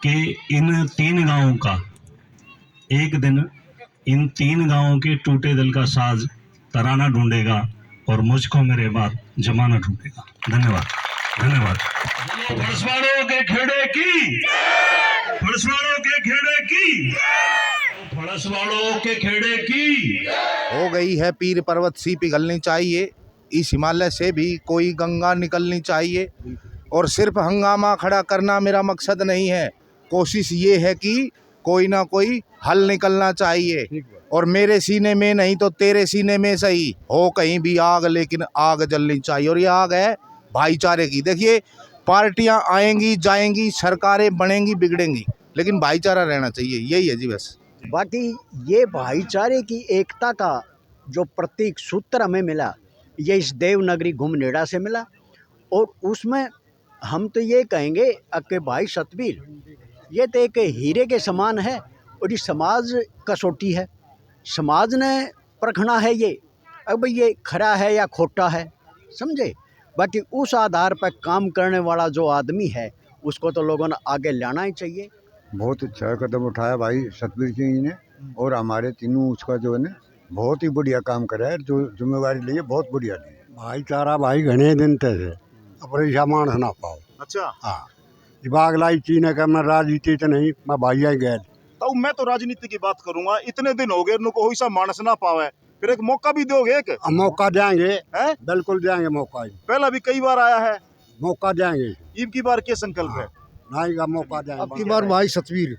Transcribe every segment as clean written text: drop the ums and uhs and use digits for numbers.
कि इन 3 गांवों का एक दिन इन 3 गांवों के टूटे दिल का साज तराना ढूंढेगा और मुझको मेरे बाद जमाना ढूंढेगा। धन्यवाद धन्यवाद। फड़सवाड़ों के खेड़े की, फड़सवाड़ों के खेड़े की, फड़सवाड़ों के खेड़े की हो गई है पीर पर्वत सी पिघलनी चाहिए, इस हिमालय से भी कोई गंगा निकलनी चाहिए। और सिर्फ हंगामा खड़ा करना मेरा मकसद नहीं है, कोशिश ये है कि कोई ना कोई हल निकलना चाहिए। और मेरे सीने में नहीं तो तेरे सीने में सही हो कहीं भी आग, लेकिन आग जलनी चाहिए। और ये आग है भाईचारे की। देखिए, पार्टियां आएंगी जाएंगी, सरकारें बनेंगी बिगड़ेंगी, लेकिन भाईचारा रहना चाहिए, यही है जी बस। बाकी ये भाईचारे की एकता का जो प्रतीक सूत्र हमें मिला, ये इस देवनगरी घुमनेड़ा से मिला। और उसमें हम तो ये कहेंगे कि भाई सतवीर, ये तो एक हीरे के समान है और ये समाज कसौटी है, समाज ने परखना है ये अब ये खरा है या खोटा है, समझे। बाकी उस आधार पर काम करने वाला जो आदमी है उसको तो लोगों ने आगे लाना ही चाहिए। बहुत अच्छा कदम उठाया भाई सतवीर सिंह जी ने, और हमारे तीनों उसका जो है ना बहुत ही बढ़िया काम करा है, जो जिम्मेवारी ली है बहुत बढ़िया ली है। भाईचारा भाई घने दिन थे अपने मानस ना पाओ। अच्छा हाँ, बाग लाई चीन का मैं राजनीति तो नहीं, मैं भाई ही गए तो मैं तो राजनीति की बात करूंगा। इतने दिन हो गए इनको ऐसा मानस ना पावे, फिर एक मौका भी दोगे? एक मौका देंगे है? बिल्कुल देंगे मौका, पहला भी कई बार आया है, मौका देंगे। ईब की बार क्या संकल्प है? नहीं का मौका देंगे। अब की बार भाई सतवीर।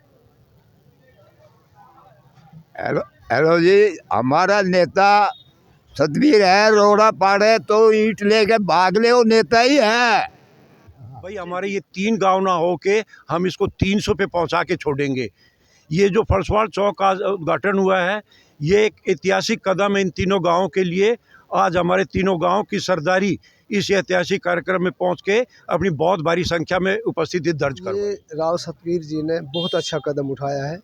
हेलो जी, हमारा नेता सतवीर है। रोड़ा पाड़े तो ईंट लेके भाग ले, वो नेता ही है भाई। हमारे ये 3 गांव ना हो के हम इसको 300 पे पहुंचा के छोड़ेंगे। ये जो फड़सवाड़ चौक का उद्घाटन हुआ है, ये एक ऐतिहासिक कदम है इन तीनों गांवों के लिए। आज हमारे तीनों गांव की सरदारी इस ऐतिहासिक कार्यक्रम में पहुंच के अपनी बहुत भारी संख्या में उपस्थिति दर्ज कर। ये राव सतवीर जी ने बहुत अच्छा कदम उठाया है,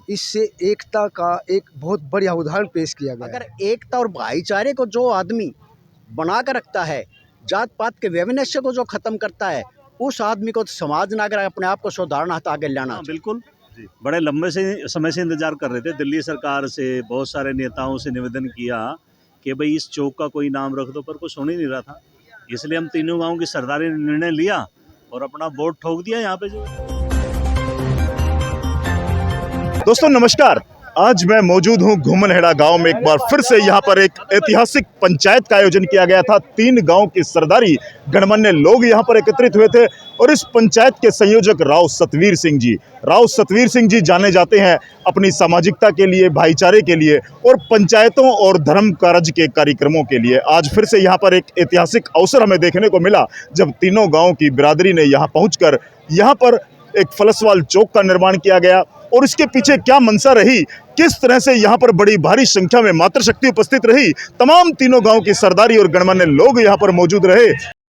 इससे एकता का एक बहुत बढ़िया उदाहरण पेश किया गया। अगर एकता और भाईचारे को जो आदमी बना कर रखता है, जात पात के वैमनस्य को जो खत्म करता है, उस आदमी को समाज ने अगर अपने आप को सुधारना तो आगे लाना। बिल्कुल, बड़े लंबे से समय से इंतजार कर रहे थे। दिल्ली सरकार से बहुत सारे नेताओं से निवेदन किया कि भाई इस चौक का कोई नाम रख दो, पर कुछ हो नहीं रहा था। इसलिए हम तीनों गांवों की सरदारी ने निर्णय लिया और अपना वोट ठोक दिया यहाँ पे। जो दोस्तों नमस्कार, आज मैं मौजूद हूँ घुमनहेड़ा गांव में। एक बार फिर से यहाँ पर एक ऐतिहासिक पंचायत का आयोजन किया गया था। 3 गांव की सरदारी गणमान्य लोग यहाँ पर एकत्रित हुए थे और इस पंचायत के संयोजक राव सतवीर सिंह जी। राव सतवीर सिंह जी जाने जाते हैं अपनी सामाजिकता के लिए, भाईचारे के लिए और पंचायतों और धर्म कार्य के कार्यक्रमों के लिए। आज फिर से यहाँ पर एक ऐतिहासिक अवसर हमें देखने को मिला जब तीनों गाँव की बिरादरी ने यहाँ पहुँच यहाँ पर एक फलसवाल चौक का निर्माण किया गया। और इसके पीछे क्या मंशा रही, किस तरह से यहाँ पर बड़ी भारी संख्या में मातृशक्ति उपस्थित रही, तमाम तीनों गांव की सरदारी और गणमान्य लोग यहाँ पर मौजूद रहे।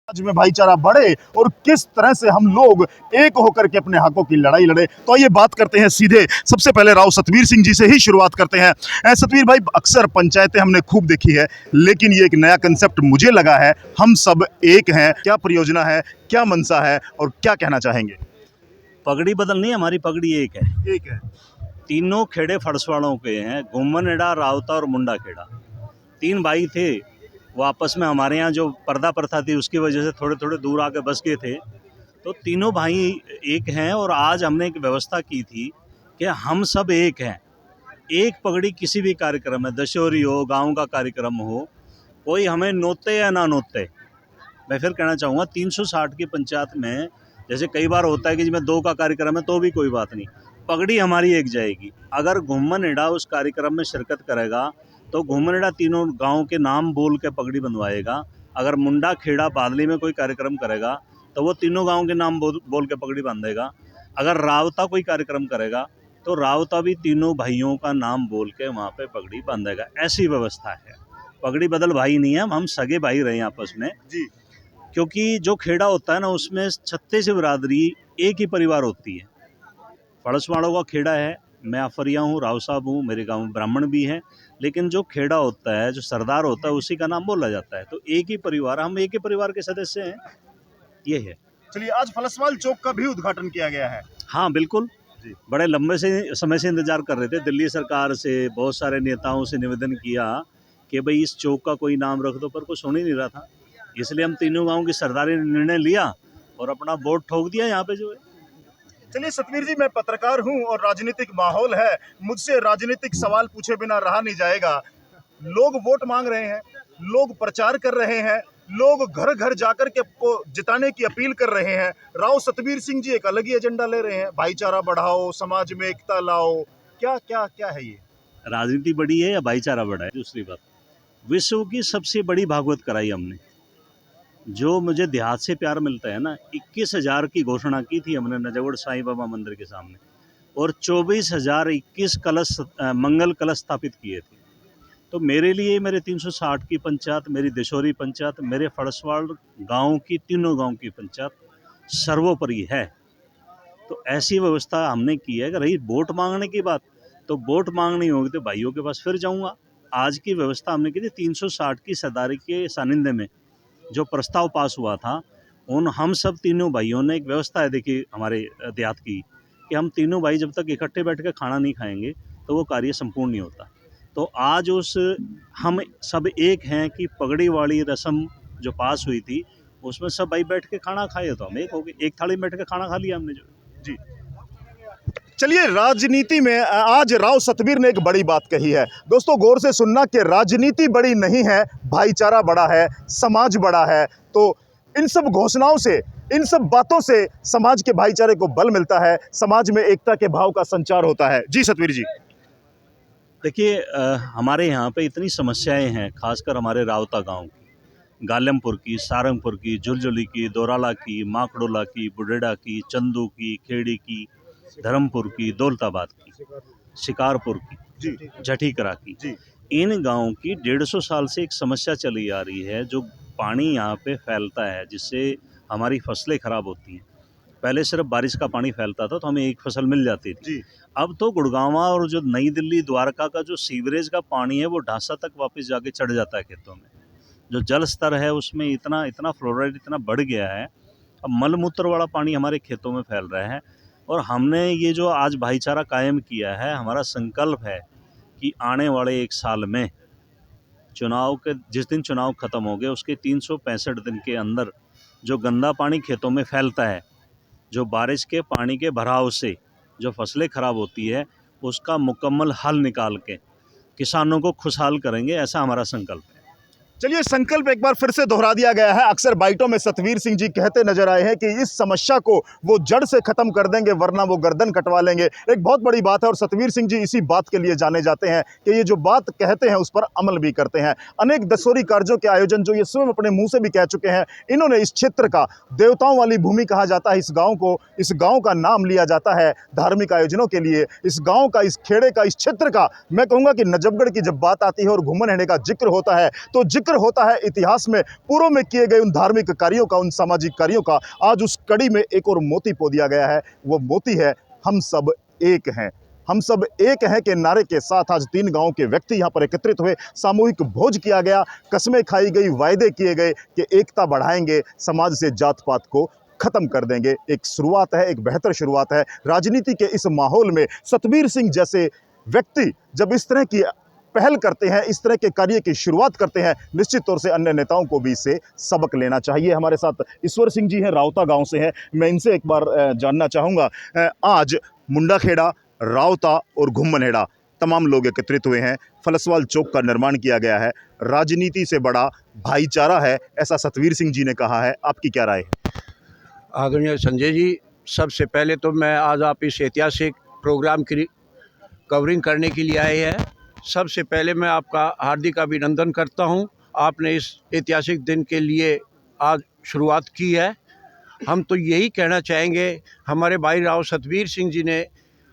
आज में भाईचारा बढ़े और किस तरह से हम लोग एक होकर के अपने हकों की लड़ाई लड़े। तो ये बात करते हैं सीधे, सबसे पहले राव सतवीर सिंह जी से ही शुरुआत करते हैं। सतवीर भाई, अक्सर पंचायतें हमने खूब देखी है, लेकिन ये एक नया कंसेप्ट मुझे लगा है, हम सब एक हैं। क्या परियोजना है, क्या मंशा है और क्या कहना चाहेंगे? पगड़ी बदलनी है, हमारी पगड़ी एक है। एक है। तीनों खेड़े फड़सवाड़ों के हैं, घुमनहेड़ा, रावता और मुंडा खेड़ा। 3 भाई थे, वो आपस में हमारे यहाँ जो पर्दा प्रथा थी उसकी वजह से थोड़े थोड़े दूर आके बस गए थे। तो तीनों भाई एक हैं और आज हमने एक व्यवस्था की थी कि हम सब एक हैं। एक पगड़ी किसी भी कार्यक्रम में, दशहरी हो, गांव का कार्यक्रम हो, कोई हमें नोते या ना नोते। मैं फिर कहना चाहूँगा 360 की पंचायत में जैसे कई बार होता है कि जिसमें 2 का कार्यक्रम है तो भी कोई बात नहीं, पगड़ी हमारी एक जाएगी। अगर घुमनहेड़ा उस कार्यक्रम में शिरकत करेगा तो घुमनहेड़ा तीनों गांव के नाम बोल के पगड़ी बंधवाएगा। अगर मुंडा खेड़ा बादली में कोई कार्यक्रम करेगा तो वो तीनों गांव के नाम बोल के पगड़ी बांधेगा। अगर रावता कोई कार्यक्रम करेगा तो रावता भी तीनों भाइयों का नाम बोल के वहाँ पे पगड़ी बांधेगा। ऐसी व्यवस्था है, पगड़ी बदल भाई नहीं है, हम सगे भाई रहे आपस में जी। क्योंकि जो खेड़ा होता है ना, उसमें 36 बिरादरी एक ही परिवार होती है। फड़सवाड़ों का खेड़ा है, मैं आफरिया हूँ, राव साहब हूँ, मेरे गांव में ब्राह्मण भी हैं, लेकिन जो खेड़ा होता है, जो सरदार होता है, उसी का नाम बोला जाता है। तो एक ही परिवार, हम एक ही परिवार के सदस्य हैं, ये है। चलिए, आज फलसवाल चौक का भी उद्घाटन किया गया है। हाँ बिल्कुल, जी। बड़े लंबे से समय से इंतजार कर रहे थे। दिल्ली सरकार से बहुत सारे नेताओं से निवेदन किया कि भाई इस चौक का कोई नाम रख दो, पर कुछ हो नहीं रहा था। इसलिए हम तीनों गांव की सरदारी ने निर्णय लिया और अपना वोट ठोक दिया यहाँ पे जो है। चलिए सतवीर जी, मैं पत्रकार हूं और राजनीतिक माहौल है, मुझसे राजनीतिक सवाल पूछे बिना रहा नहीं जाएगा। लोग वोट मांग रहे हैं, लोग प्रचार कर रहे हैं, लोग घर घर जाकर के को जिताने की अपील कर रहे हैं। राव सतवीर सिंह जी एक अलग ही एजेंडा ले रहे हैं, भाईचारा बढ़ाओ, समाज में एकता लाओ। क्या क्या क्या है ये? राजनीति बड़ी है या भाईचारा बड़ा है? दूसरी बात, विश्व की सबसे बड़ी भागवत कराई हमने। जो मुझे देहात से प्यार मिलता है ना, 21,000 की घोषणा की थी हमने नजगढ़ साईं बाबा मंदिर के सामने, और 24,021 कलश मंगल कलश स्थापित किए थे। तो मेरे लिए मेरे 360 की पंचायत, मेरी देशोरी पंचायत, मेरे फड़सवाल गांव की, तीनों गांव की पंचायत सर्वोपरि है। तो ऐसी व्यवस्था हमने की है कि रही वोट मांगने की बात, तो वोट मांगनी होगी तो भाइयों के पास फिर जाऊंगा। आज की व्यवस्था हमने की थी 360 की सरदारी के सानिध्य में जो प्रस्ताव पास हुआ था, उन हम सब तीनों भाइयों ने, एक व्यवस्था है देखिए हमारे देहात की, कि हम तीनों भाई जब तक इकट्ठे बैठ के खाना नहीं खाएंगे तो वो कार्य संपूर्ण नहीं होता। तो आज उस हम सब एक हैं कि पगड़ी वाली रस्म जो पास हुई थी उसमें सब भाई बैठ के खाना खाए, तो हम एक हो गए, एक थाली में बैठ के खाना खा लिया हमने जो। जी, चलिए, राजनीति में आज राव सतवीर ने एक बड़ी बात कही है। दोस्तों, गौर से सुनना कि राजनीति बड़ी नहीं है, भाईचारा बड़ा है, समाज बड़ा है। तो इन सब घोषणाओं से, इन सब बातों से समाज के भाईचारे को बल मिलता है, समाज में एकता के भाव का संचार होता है। जी सतवीर जी। देखिए, हमारे यहाँ पे इतनी समस्याएं हैं, खासकर हमारे रावता गांव की, गालमपुर की, सारंगपुर की, झुलझुली की, दोराला की, माखडोला की, बुढेड़ा की, चंदू की, खेड़ी की, धर्मपुर की, दौलताबाद की, शिकारपुर की, जी, जठीकरा की, जी, इन गांवों की 150 साल से एक समस्या चली आ रही है। जो पानी यहाँ पे फैलता है जिससे हमारी फसलें खराब होती हैं। पहले सिर्फ बारिश का पानी फैलता था तो हमें एक फसल मिल जाती थी। जी। अब तो गुड़गांवा और जो नई दिल्ली द्वारका का जो सीवरेज का पानी है वो ढांसा तक वापस जाके चढ़ जाता है खेतों में। जो जल स्तर है उसमें इतना फ्लोराइड इतना बढ़ गया है, अब मलमूत्र वाला पानी हमारे खेतों में फैल रहा है। और हमने ये जो आज भाईचारा कायम किया है, हमारा संकल्प है कि आने वाले 1 साल में चुनाव के जिस दिन चुनाव खत्म हो गए उसके 365 दिन के अंदर जो गंदा पानी खेतों में फैलता है, जो बारिश के पानी के भराव से जो फसलें खराब होती है, उसका मुकम्मल हल निकाल के किसानों को खुशहाल करेंगे, ऐसा हमारा संकल्प है। चलिए, संकल्प एक बार फिर से दोहरा दिया गया है। अक्सर बाइटों में सतवीर सिंह जी कहते नजर आए हैं कि इस समस्या को वो जड़ से खत्म कर देंगे, वरना वो गर्दन कटवा लेंगे। एक बहुत बड़ी बात है और सतवीर सिंह जी इसी बात के लिए जाने जाते हैं कि ये जो बात कहते हैं उस पर अमल भी करते हैं। अनेक दसोरी कार्यों के आयोजन जो ये स्वयं अपने मुंह से भी कह चुके हैं। इन्होंने इस क्षेत्र का, देवताओं वाली भूमि कहा जाता है इस गाँव को, इस गाँव का नाम लिया जाता है धार्मिक आयोजनों के लिए। इस गाँव का, इस खेड़े का, इस क्षेत्र का, मैं कहूँगा कि नजफगढ़ की जब बात आती है और घुमनहेड़े का जिक्र होता है तो जिक्र होता है इतिहास में पूर्व में किए गए उन धार्मिक कार्यों का, उन सामाजिक कार्यों का। आज उस कड़ी में एक और मोती पो दिया गया है। वो मोती है हम सब एक हैं। हम सब एक हैं के नारे के साथ आज 3 गांवों के व्यक्ति यहां पर एकत्रित हुए, सामूहिक भोज किया गया, कस्में खाई गई, वायदे किए गए कि एकता बढ़ाएंगे, समाज से जात पात को खत्म कर देंगे। एक शुरुआत है, एक बेहतर शुरुआत है। राजनीति के इस माहौल में सतवीर सिंह जैसे व्यक्ति जब इस तरह की पहल करते हैं, इस तरह के कार्य की शुरुआत करते हैं, निश्चित तौर से अन्य नेताओं को भी इससे सबक लेना चाहिए। हमारे साथ ईश्वर सिंह जी हैं, रावता गांव से हैं। मैं इनसे एक बार जानना चाहूँगा, आज मुंडाखेड़ा, रावता और घुमनहेड़ा तमाम लोग एकत्रित हुए हैं, फलसवाल चौक का निर्माण किया गया है, राजनीति से बड़ा भाईचारा है, ऐसा सतवीर सिंह जी ने कहा है। आपकी क्या राय है? आदरणीय संजय जी, सबसे पहले तो मैं आज आप इस ऐतिहासिक प्रोग्राम की कवरिंग करने के लिए आए हैं। सबसे पहले मैं आपका हार्दिक अभिनंदन करता हूं, आपने इस ऐतिहासिक दिन के लिए आज शुरुआत की है। हम तो यही कहना चाहेंगे, हमारे भाई राव सतवीर सिंह जी ने,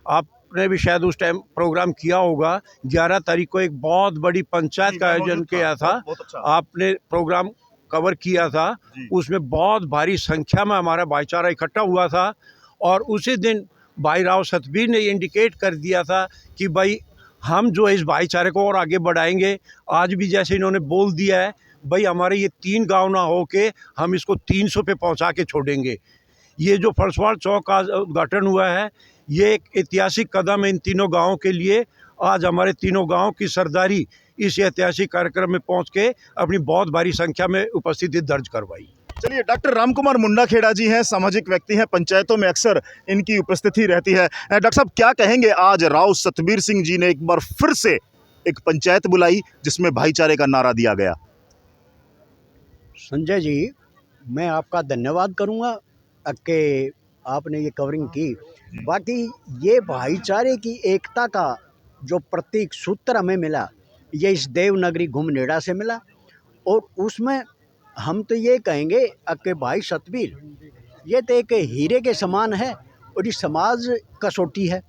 आपने भी शायद उस टाइम प्रोग्राम किया होगा, 11 तारीख को एक बहुत बड़ी पंचायत का आयोजन किया था। आपने प्रोग्राम कवर किया था, उसमें बहुत भारी संख्या में हमारा भाईचारा इकट्ठा हुआ था। और उसी दिन भाई राव सतवीर ने इंडिकेट कर दिया था कि भाई हम जो है इस भाईचारे को और आगे बढ़ाएंगे। आज भी जैसे इन्होंने बोल दिया है, भाई हमारे ये 3 गांव ना हो के हम इसको 300 पे पहुंचा के छोड़ेंगे। ये जो फरसवाल चौक का उद्घाटन हुआ है, ये एक ऐतिहासिक कदम है इन तीनों गाँवों के लिए। आज हमारे तीनों गाँव की सरदारी इस ऐतिहासिक कार्यक्रम में पहुंच के अपनी बहुत भारी संख्या में उपस्थिति दर्ज करवाई। चलिए, डॉक्टर रामकुमार मुंडाखेड़ा जी हैं, सामाजिक व्यक्ति हैं, पंचायतों में अक्सर इनकी उपस्थिति रहती है। डॉक्टर साहब, क्या कहेंगे, आज राव सतबीर सिंह जी ने एक बार फिर से एक पंचायत बुलाई जिसमें भाईचारे का नारा दिया गया। संजय जी, मैं आपका धन्यवाद करूंगा कि आपने ये कवरिंग की। बाकी ये भाईचारे की एकता का जो प्रतीक सूत्र हमें मिला, ये इस देवनगरी घुमनेड़ा से मिला। और उसमें हम तो ये कहेंगे कि भाई सतबीर ये तो एक हीरे के समान है, और ये समाज कसौटी है,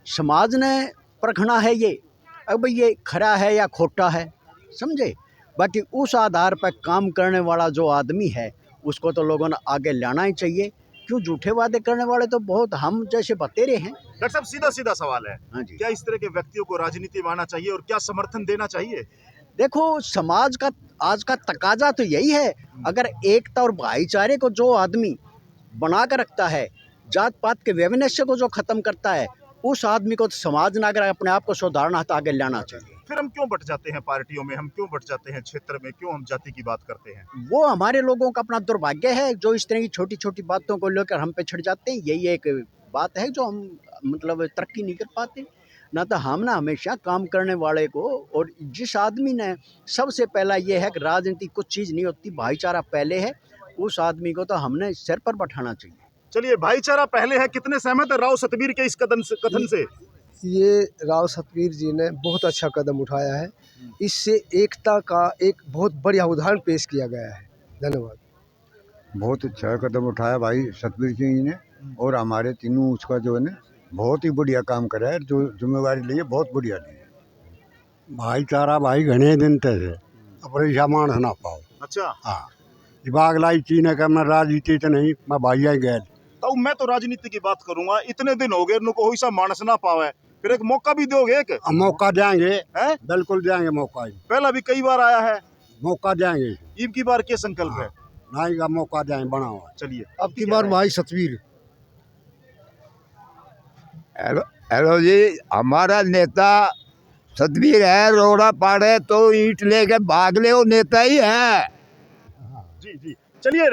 समाज ने परखना है ये अब ये खरा है या खोटा है, समझे। बाकी उस आधार पर काम करने वाला जो आदमी है उसको तो लोगों ने आगे लाना ही चाहिए। क्यों झूठे वादे करने वाले तो बहुत हम जैसे बतेरे हैं। डॉक्टर साहब, सीधा सीधा सवाल है, हाँ जी, क्या इस तरह के व्यक्तियों को राजनीति में आना चाहिए और क्या समर्थन देना चाहिए? देखो समाज का आज का तकाजा तो यही है। अगर एकता और भाईचारे को जो आदमी बना कर रखता है, जात पात के वैमनस्य को जो खत्म करता है, उस आदमी को तो समाज ने अगर अपने आप को सुधारना तो आगे लाना चाहिए। फिर हम क्यों बट जाते हैं पार्टियों में, हम क्यों बट जाते हैं क्षेत्र में, क्यों हम जाति की बात करते हैं? वो हमारे लोगों का अपना दुर्भाग्य है, जो इस तरह की छोटी छोटी बातों को लेकर हम पे छिड़ जाते हैं। यही एक बात है जो हम मतलब तरक्की नहीं कर पाते। ना तो हम ना हमेशा काम करने वाले को, और जिस आदमी ने सबसे पहला ये है कि राजनीति कुछ चीज़ नहीं होती, भाईचारा पहले है, उस आदमी को तो हमने सिर पर बैठाना चाहिए। चलिए, भाईचारा पहले है, कितने सहमत है राव सतबीर के इस कथन से? ये राव सतबीर जी ने बहुत अच्छा कदम उठाया है। इससे एकता का एक बहुत बढ़िया उदाहरण पेश किया गया है। धन्यवाद। बहुत अच्छा कदम उठाया भाई सतबीर सिंह जी ने, और हमारे तीनों उसका जो है ना बहुत ही बढ़िया काम करा है, जो जिम्मेवारी ली है बहुत बढ़िया ली है। भाईचारा भाई घने दिन तक है, अपने सामान ना पाओ। अच्छा, हाँ, दिमाग लाई चीन का मैं राजनीति तो नहीं, मैं भाइया गैल। तो मैं तो राजनीति की बात करूंगा। इतने दिन हो गए इनको कोई सा मानस ना पावे, फिर एक मौका भी दोगे? एक मौका देंगे, है, बिल्कुल देंगे मौका। पहला भी कई बार आया है, मौका देंगे, ईब की बार क्या संकल्प है? नहीं का मौका देंगे, बना हुआ। चलिए, अब की बार भाई सतबीर। हेलो जी, हमारा नेता सतबीर है, रोड़ा पाड़े तो ईंट लेके भाग ले, वो नेता ही है। जी जी, चलिए,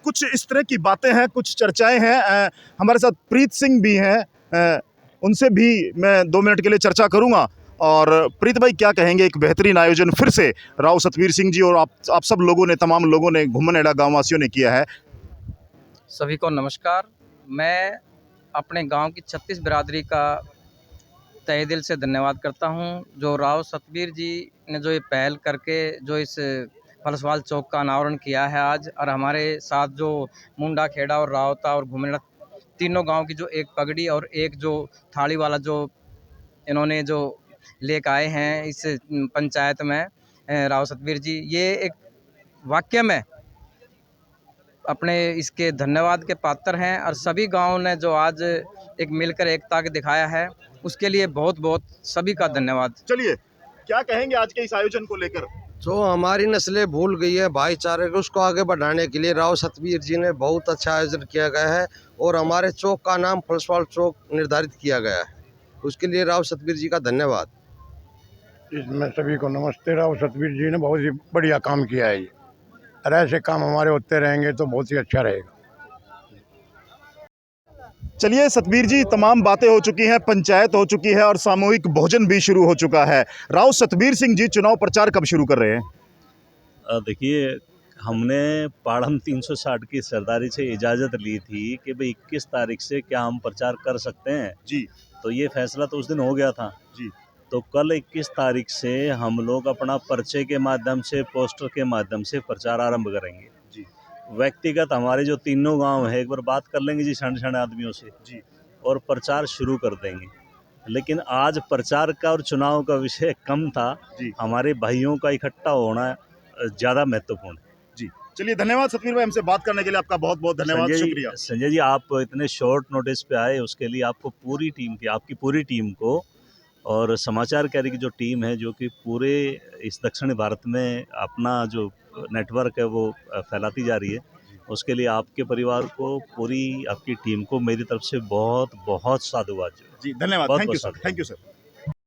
कुछ इस तरह की बातें हैं, कुछ चर्चाएं हैं। हमारे साथ प्रीत सिंह भी हैं, उनसे भी मैं 2 मिनट के लिए चर्चा करूंगा। और प्रीत भाई, क्या कहेंगे, एक बेहतरीन आयोजन फिर से राव सतबीर सिंह जी और आप सब लोगों ने, तमाम लोगों ने, घुमनेड़ा गाँव वासियों ने किया है। सभी को नमस्कार। मैं अपने गांव की 36 बिरादरी का तहे दिल से धन्यवाद करता हूं, जो राव सतबीर जी ने जो ये पहल करके जो इस फरसवाल चौक का अनावरण किया है आज, और हमारे साथ जो मुंडाखेड़ा और रावता और घुमनेड़ा तीनों गांव की जो एक पगड़ी और एक जो थाली वाला जो इन्होंने जो लेकर आए हैं इस पंचायत में, राव सतबीर जी, ये एक वाक्य में अपने इसके धन्यवाद के पात्र हैं। और सभी गांव ने जो आज एक मिलकर एकता के दिखाया है, उसके लिए बहुत बहुत सभी का धन्यवाद। चलिए, क्या कहेंगे आज के इस आयोजन को लेकर? जो हमारी नस्लें भूल गई है भाईचारे को, उसको आगे बढ़ाने के लिए राव सतबीर जी ने बहुत अच्छा आयोजन किया गया है, और हमारे चौक का नाम फरसवाल चौक निर्धारित किया गया है। उसके लिए राव सतबीर जी का धन्यवाद। इसमें सभी को नमस्ते। राव सतबीर जी ने बहुत ही बढ़िया काम किया है, और ऐसे काम हमारे होते रहेंगे तो बहुत ही अच्छा रहेगा। चलिए सतबीर जी, तमाम बातें हो चुकी हैं, पंचायत हो चुकी है और सामूहिक भोजन भी शुरू हो चुका है। राव सतबीर सिंह जी चुनाव प्रचार कब शुरू कर रहे हैं? देखिए, हमने पाड़म 360 की सरदारी से इजाज़त ली थी कि भाई 21 तारीख से क्या हम प्रचार कर सकते हैं जी। तो ये फैसला तो उस दिन हो गया था जी। तो कल 21 तारीख से हम लोग अपना पर्चे के माध्यम से, पोस्टर के माध्यम से प्रचार आरंभ करेंगे जी। व्यक्तिगत हमारे जो तीनों गांव है एक बार बात कर लेंगे जी क्षण आदमियों से जी, और प्रचार शुरू कर देंगे। लेकिन आज प्रचार का और चुनाव का विषय कम था जी। हमारे भाइयों का इकट्ठा होना ज़्यादा महत्वपूर्ण है जी। चलिए, धन्यवाद सतबीर भाई, हमसे बात करने के लिए आपका बहुत बहुत धन्यवाद, शुक्रिया। संजय जी, आप इतने शॉर्ट नोटिस पे आए उसके लिए आपको पूरी टीम की, आपकी पूरी टीम को और समाचार कैरी की जो टीम है जो कि पूरे इस दक्षिणी भारत में अपना जो नेटवर्क है वो फैलाती जा रही है, उसके लिए आपके परिवार को, पूरी आपकी टीम को मेरी तरफ से बहुत बहुत साधुवाद। जी धन्यवाद, बहुत थैंक यू बहुत सर, साधुवाद। Thank you sir.